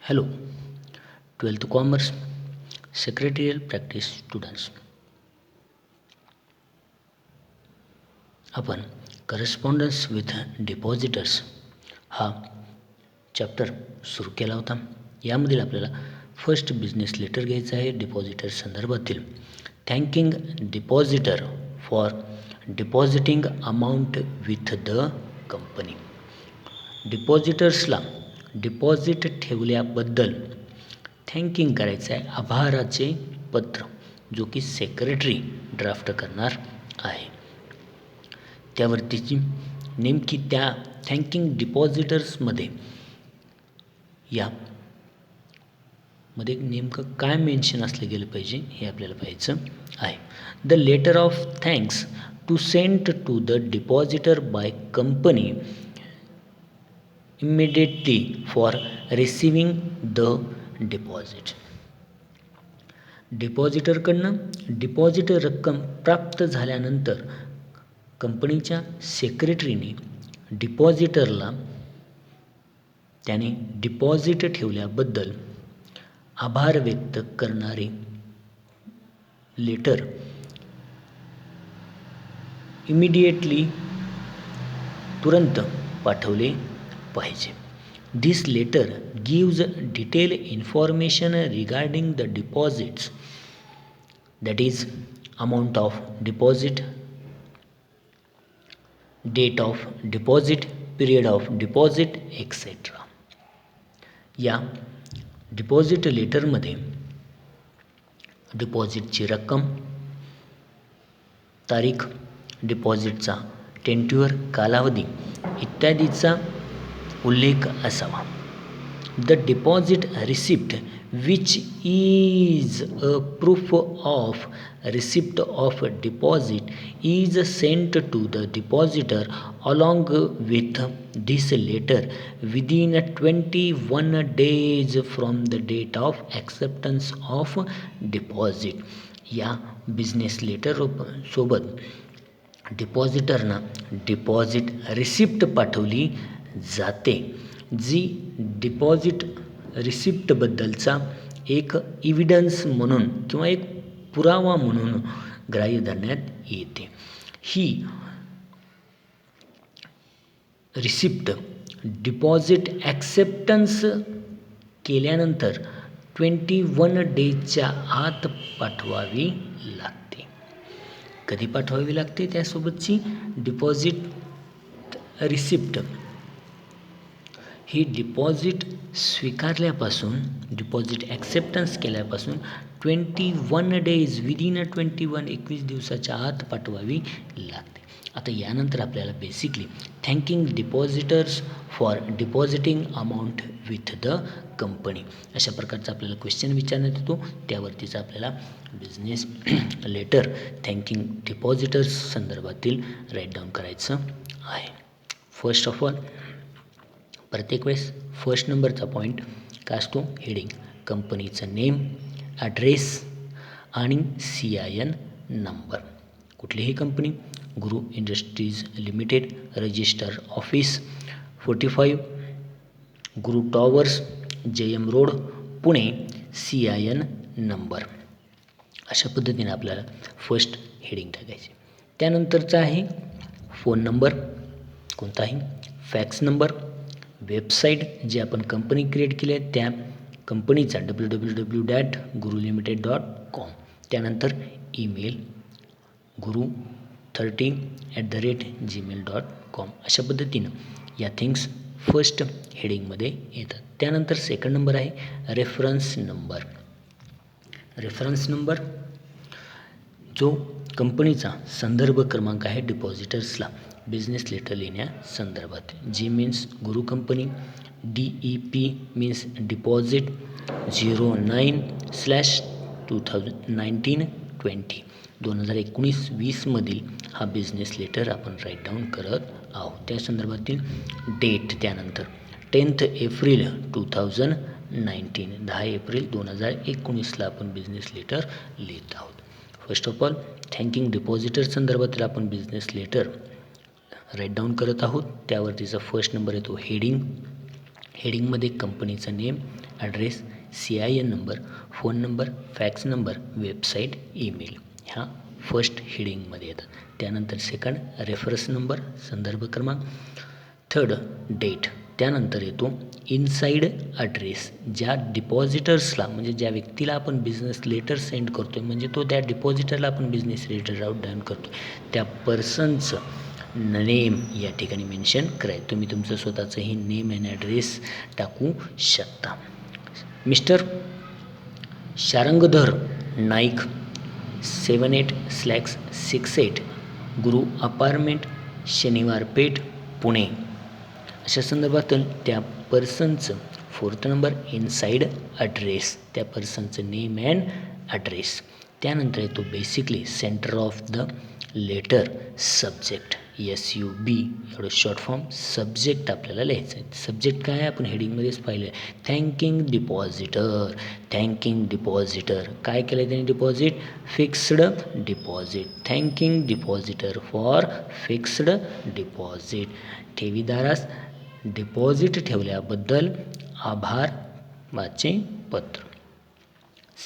Hello, 12th Commerce Secretarial Practice Students. आपण correspondence with depositors हा chapter सुरू केला होता. यामधील आपल्याला फर्स्ट बिझनेस लेटर घ्यायचं आहे डिपॉझिटर संदर्भातील. Thanking depositor for depositing amount with the company. डिपॉझिटर्सला डिपॉझिट ठेवल्याबद्दल थँकिंग करायचं आहे, आभाराचे पत्र, जो की सेक्रेटरी ड्राफ्ट करणार आहे. त्यावरतीची नेमकी त्या थँकिंग डिपॉझिटर्समध्ये यामध्ये नेमकं काय मेन्शन असलं गेलं पाहिजे हे आपल्याला पाहायचं आहे. The letter of thanks to send to the depositor by company immediately for receiving the deposit. डिपॉझिटरकडनं डिपॉझिट रक्कम प्राप्त झाल्यानंतर कंपनीच्या सेक्रेटरीने डिपॉझिटरला त्याने डिपॉझिट ठेवल्याबद्दल आभार व्यक्त करणारे लेटर इमिडिएटली तुरंत पाठवले पाहिजे. This letter gives detailed information regarding the deposits, that is amount of deposit, date of deposit, period of deposit, etc. या डिपॉझिट लेटरमध्ये डिपॉझिटची रक्कम, तारीख, डिपॉझिटचा टेन्ट्युअर कालावधी इत्यादीचा उल्लेख असावा. The deposit receipt which is a proof of receipt of deposit is sent to the depositor along with this letter within 21 days from the date of acceptance of deposit. या बिझनेस लेटर सोबत डिपॉझिटरनं deposit receipt पाठवली जाते, जी deposit रिसिप्टबद्दलचा एक evidence म्हणून किंवा एक पुरावा म्हणून ग्राह्य धरण्यात येते. ही रिसिप्ट डिपॉझिट ॲक्सेप्टन्स केल्यानंतर 21 डेजच्या आत पाठवावी लागते. कधी पाठवावी लागते? त्यासोबतची डिपॉझिट रिसिप्ट ही डिपॉझिट स्वीकारल्यापासून, डिपॉझिट ॲक्सेप्टन्स केल्यापासून 21 days विदिन 21 दिवसाच्या आत पाठवावी लागते. आता यानंतर आपल्याला basically thanking depositors for depositing amount with the company अशा प्रकारचा आपल्याला क्वेश्चन विचारण्यात येतो. त्यावरतीच आपल्याला बिझनेस लेटर थँकिंग डिपॉझिटर्स संदर्भातील राईट डाऊन करायचं आहे. फर्स्ट ऑफ ऑल, प्रत्येक वेळेस फर्स्ट नंबरचा पॉईंट काय असतो? हेडिंग, कंपनीचं नेम, ॲड्रेस आणि CIN नंबर. कुठलीही कंपनी, गुरु इंडस्ट्रीज लिमिटेड, रजिस्टर ऑफिस 45 गुरु towers, JM road, Pune, CIN number. अशा पद्धतीने आपल्याला फर्स्ट हेडिंग टाकायची. त्यानंतरचा आहे फोन नंबर, कोणताही फॅक्स नंबर, वेबसाईट जी आपण कंपनी क्रिएट केली आहे त्या कंपनीचा www.gurulimited.com. त्यानंतर ईमेल guru30@gmail.com. अशा पद्धतीनं या थिंग्स फर्स्ट हेडिंगमध्ये येतात. त्यानंतर सेकंड नंबर आहे रेफरन्स नंबर. रेफरन्स नंबर जो कंपनीचा संदर्भ क्रमांक आहे डिपॉझिटर्सला बिझनेस लेटर लिहिण्यासंदर्भात. G मीन्स गुरु कंपनी, DEP मीन्स डिपॉझिट 09/2019-20 2019-20 मधील हा बिझनेस लेटर आपण राईट डाऊन करत आहोत. त्या संदर्भातील डेट, त्यानंतर 10 एप्रिल 2019 10 एप्रिल 2019ला आपण बिझनेस लेटर लिहित आहोत. First of all thanking depositor संदर्भातील आपण बिझनेस लेटर राईट डाऊन करत आहोत. त्यावरतीचा फर्स्ट नंबर येतो हेडिंग. हेडिंगमध्ये कंपनीचं name, address, CIN number, phone number, fax number, website, email ह्या फर्स्ट हेडिंगमध्ये येतात. त्यानंतर सेकंड रेफरन्स नंबर, संदर्भ क्रमांक. Third date. त्यानंतर येतो इनसाईड ॲड्रेस. ज्या डिपॉझिटर्सला म्हणजे ज्या व्यक्तीला आपण बिझनेस लेटर सेंड करतो आहे म्हणजे तो त्या डिपॉझिटरला आपण बिझनेस लेटर डाऊन करतो आहे त्या पर्सनचं नेम या ठिकाणी मेन्शन करायचं. तुम्ही तुमचं स्वतःचंही नेम अँड ॲड्रेस टाकू शकता. मिस्टर शारंगधर नाईक 78/68 गुरु अपार्टमेंट शनिवार पेठ पुणे अशा संदर्भात त्या पर्सनचं. फोर्थ नंबर इनसाईड ॲड्रेस, त्या पर्सनचं नेम अँड ॲड्रेस. त्यानंतर येतो basically centre of the letter subject, SUB एवढं शॉर्ट फॉर्म सब्जेक्ट आपल्याला लिहायचं आहे. सब्जेक्ट काय आहे आपण हेडिंगमध्येच पाहिलं आहे. Thanking depositor. थँकिंग डिपॉझिटर काय केलं आहे त्यांनी deposit? Fixed deposit. Thanking depositor for fixed deposit. ठेवीदारास डिपॉझिट ठेवल्याबद्दल आभार वाचे पत्र.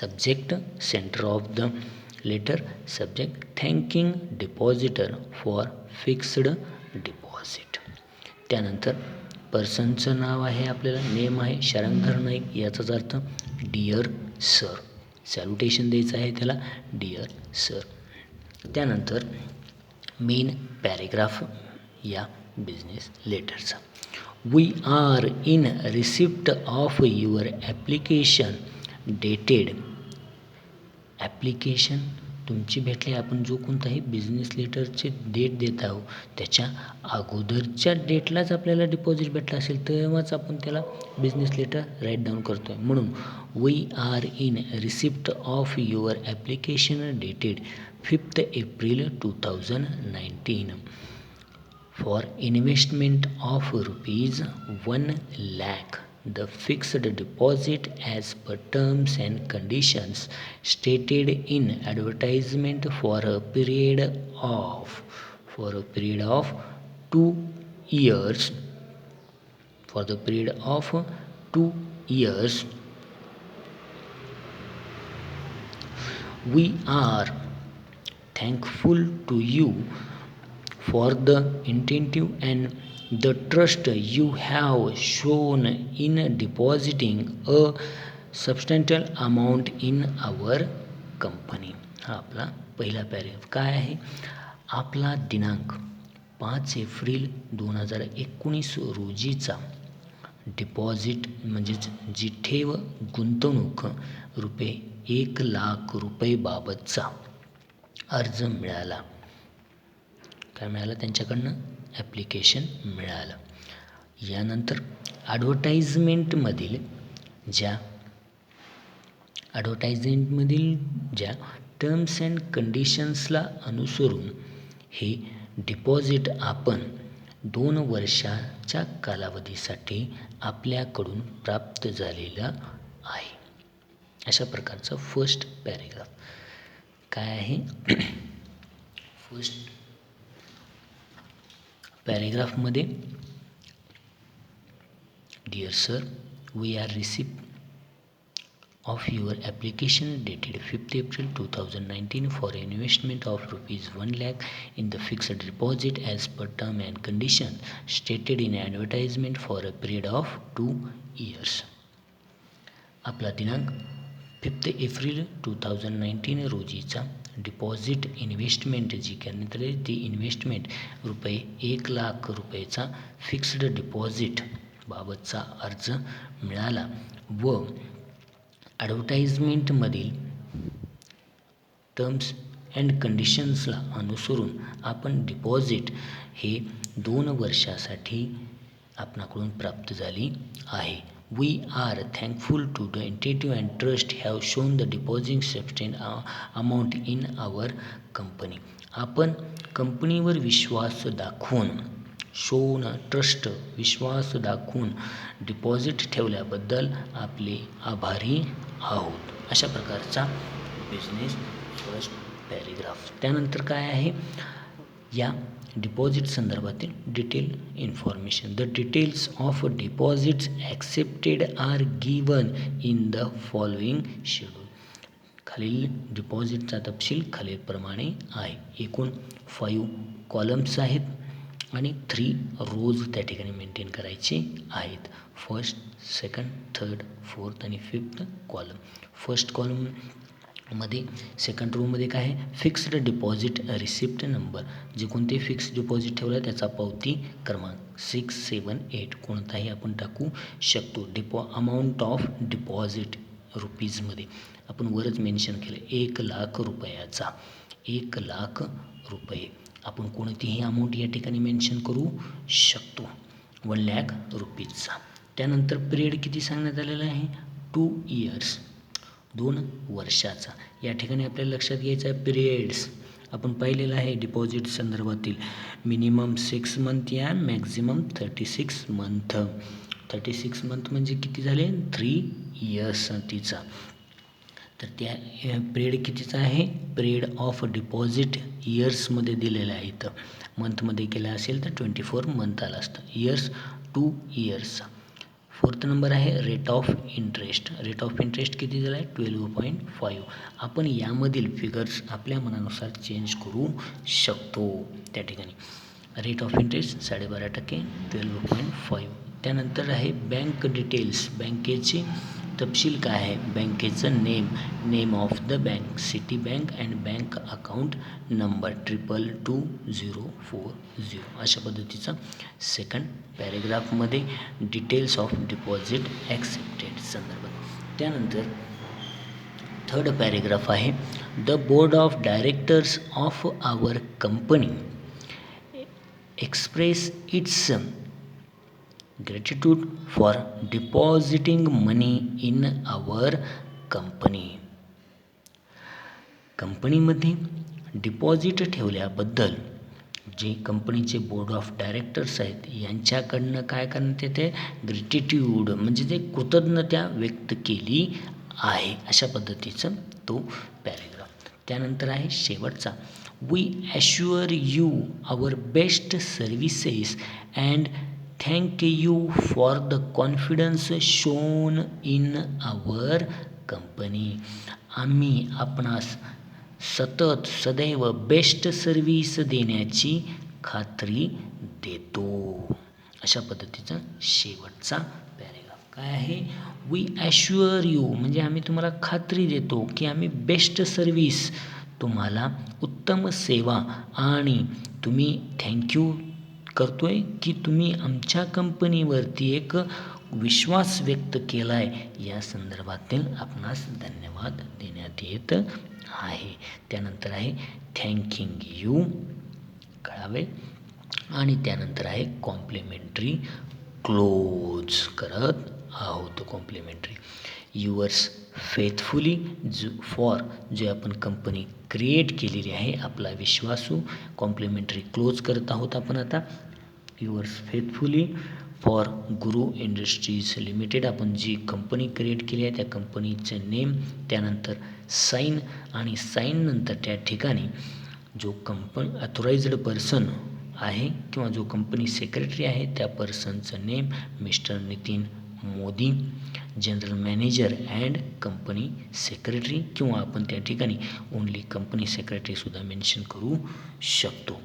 Subject center of the letter subject thanking depositor for fixed deposit. त्यानंतर पर्सनचं नाव आहे आपल्याला नेम आहे शारंगधर नाईक. याचाच अर्थ डिअर सर. सॅल्युटेशन द्यायचं आहे त्याला डिअर सर. त्यानंतर मेन पॅरेग्राफ या बिझनेस लेटरचा. We are in receipt of your application dated. Application तुमची भेटली. आपण जो कोणताही बिझनेस लेटरचे डेट देत आहोत त्याच्या अगोदरच्या डेटलाच आपल्याला डिपॉझिट भेटला असेल तेव्हाच आपण त्याला बिझनेस लेटर राईट डाऊन करतो आहे. म्हणून we are in receipt of your application dated 5th April 2019 for investment of rupees 1 lakh. The fixed deposit as per terms and conditions stated in advertisement for a period of 2 years. For the period of 2 years. We are thankful to you for the incentive and the trust you have shown in depositing a substantial amount in our company. हा आपला पहिला paragraph. काय आहे? आपला दिनांक 5 April 2019 रोजीचा deposit म्हणजेच जी ठेव गुंतवणूक रुपये 1 लाख बाबतचा अर्ज मिळाला. काय मिळालं? त्यांच्याकडनं ॲप्लिकेशन मिळालं. यानंतर ॲडव्हर्टाइजमेंटमधील ज्या टर्म्स अँड कंडिशन्सला अनुसरून हे डिपॉझिट आपण 2 वर्षाच्या कालावधीसाठी आपल्याकडून प्राप्त झालेलं आहे. अशा प्रकारचं फर्स्ट पॅरेग्राफ. काय आहे? फर्स्ट पॅरेग्राफमध्ये dear sir we are receipt of your application dated 5th April 2019 for investment of rupees 1 lakh in the fixed deposit as per term and condition stated in advertisement for a period of 2 years. आपला दिनांक 5th April 2019 रोजीचा deposit investment जी करण्यात आली ती investment रुपये 1 lakh fixed deposit बाबतचा अर्ज मिळाला व ॲडव्हर्टाइजमेंटमधील टर्म्स अँड कंडिशन्सला अनुसरून आपण डिपॉझिट हे 2 वर्षासाठी आपणाकडून प्राप्त झाली आहे. We are thankful to the incentive and trust have shown the depositing substantial amount in our company. आपण कंपनीवर विश्वास दाखवून ट्रस्ट विश्वास दाखवून डिपॉझिट ठेवल्याबद्दल आपले आभारी आहोत. अशा प्रकारचा बिझनेस फर्स्ट पॅरेग्राफ. त्यानंतर काय आहे? या डिपॉझिट संदर्भातील detail information. The details of deposits accepted are given in the following schedule. खालील डिपॉझिटचा तपशील खालीलप्रमाणे आहे. एकूण 5 कॉलम्स आहेत आणि 3 रोज त्या ठिकाणी मेंटेन करायचे आहेत. फर्स्ट, सेकंड, थर्ड, फोर्थ आणि फिफ्थ कॉलम. फर्स्ट कॉलममध्ये सेकंड रोमध्ये काय आहे, फिक्स्ड डिपॉझिट रिसिप्ट नंबर. जे कोणते फिक्स्ड डिपॉझिट ठेवलं त्याचा पावती क्रमांक 6, 7, 8 कोणताही आपण टाकू शकतो. अमाऊंट ऑफ डिपॉझिट रुपीजमध्ये आपण वरच मेन्शन केलं 1,00,000 रुपयाचा. 1,00,000 रुपये आपण कोणतीही अमाऊंट या ठिकाणी मेन्शन करू शकतो. 1,00,000 रुपीजचा. त्यानंतर पिरियड किती सांगण्यात आलेला आहे, 2 इयर्स, 2 वर्षाचा. या ठिकाणी आपल्याला लक्षात घ्यायचं आहे पिरियड्स आपण पाहिलेलं आहे डिपॉझिट संदर्भातील. मिनिमम 6 मंथ या मॅक्झिमम 36 मंथ. 36 मंथ म्हणजे किती झाले, 3 इयर्ससाठीचा. तर त्या पिरियड कितीचा आहे, पिरियड ऑफ डिपॉझिट इयर्समध्ये दिलेलं आहे. इथं मंथमध्ये केलं असेल तर 24 मंथ आलं असतं. इयर्स 2 इयर्सचा. फोर्थ नंबर आहे rate of interest. Rate of interest किती दिला आहे, 12.5. आपण यामधील फिगर्स आपल्या मनानुसार चेंज करू शकतो. त्या ठिकाणी रेट ऑफ इंटरेस्ट 12.5%, 12.5. त्यानंतर आहे बँक डिटेल्स. बँकेची तपशील काय आहे, बँकेचं name of the bank, Citi bank and bank account number 222040. अशा पद्धतीचा सेकंड पॅरेग्राफमध्ये डिटेल्स ऑफ डिपॉझिट ॲक्सेप्टेड संदर्भात. त्यानंतर थर्ड पॅरेग्राफ आहे the board of directors of our company express its gratitude for depositing money in our company. कंपनीमध्ये deposit ठेवल्याबद्दल जे कंपनीचे बोर्ड ऑफ डायरेक्टर्स आहेत यांच्याकडनं काय करण्यात येते, ग्रॅटिट्यूड म्हणजे ते कृतज्ञता व्यक्त केली आहे. अशा पद्धतीचं तो पॅरेग्राफ. त्यानंतर आहे शेवटचा we assure you our best services and thank you for the confidence shown in our company. आम्ही आपणास सतत सदैव बेस्ट सर्व्हिस देण्याची खात्री देतो. अशा पद्धतीचा शेवटचा पॅरेग्राफ काय आहे, वी ॲश्युअर यू म्हणजे आम्ही तुम्हाला खात्री देतो की आम्ही बेस्ट सर्व्हिस, तुम्हाला उत्तम सेवा आणि तुम्ही थँक्यू करतोय की तुम्ही आमच्या कंपनीवरती एक विश्वास व्यक्त केला आहे. या संदर्भातील आपणास धन्यवाद देण्यात येत आहे. त्यानंतर आहे थँकिंग यू कळावे आणि त्यानंतर आहे कॉम्प्लिमेंटरी क्लोज करत आहोत. कॉम्प्लिमेंटरी युअर्स फेथफुली फॉर जे आपण कंपनी क्रिएट केलेली आहे आपला विश्वासू. कॉम्प्लिमेंटरी क्लोज करत आहोत आपण आता. Yours faithfully for Guru industries limited आपण जी कंपनी क्रिएट केली आहे त्या कंपनीचं नेम. त्यानंतर साईन आणि साईन नंतर त्या ठिकाणी जो ऑथोराइज्ड पर्सन आहे किंवा जो कंपनी सेक्रेटरी आहे त्या पर्सनचं name mister Nitin Modi, general manager and company secretary किंवा आपण त्या ठिकाणी ओनली कंपनी सेक्रेटरीसुद्धा मेन्शन करू शकतो.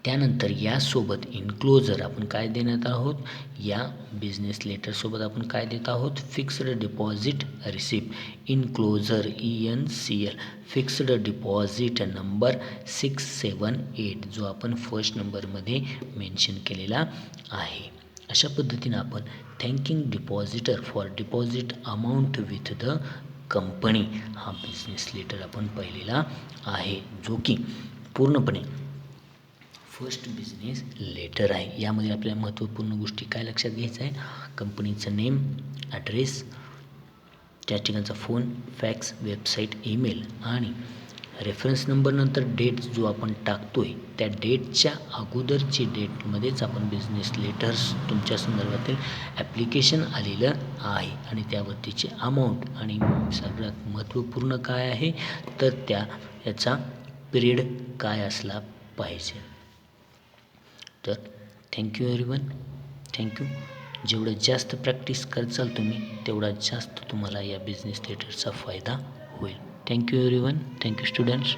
त्यानंतर यासोबत इन्क्लोजर आपण काय देण्यात आहोत, या बिझनेस लेटरसोबत आपण काय देत आहोत, fixed deposit receipt enclosure ENCL fixed deposit number 678 जो आपण फर्स्ट नंबरमध्ये मेन्शन केलेला आहे. अशा पद्धतीनं आपण thanking depositor for deposit amount with the company हा बिझनेस लेटर आपण पाहिलेला आहे जो की पूर्णपणे फर्स्ट बिझनेस लेटर आहे. यामध्ये आपल्या महत्त्वपूर्ण गोष्टी काय लक्षात घ्यायचं आहे, कंपनीचं नेम, ॲड्रेस, त्या ठिकाणचा फोन, फॅक्स, वेबसाईट, ईमेल आणि रेफरन्स नंबर नंतर डेट जो आपण टाकतोय त्या डेटच्या अगोदरची डेटमध्येच आपण बिझनेस लेटर्स तुमच्या संदर्भातील ॲप्लिकेशन आलेलं आहे आणि त्यावरतीची अमाऊंट आणि सगळ्यात महत्त्वपूर्ण काय आहे तर याचा पिरियड काय असला पाहिजे. तर थँक्यू एव्हरीवन. थँक्यू. जेवढं जास्त प्रॅक्टिस करचाल तुम्ही तेवढा जास्त तुम्हाला या बिझनेस थिएटरचा फायदा होईल. Thank you everyone. Thank you students.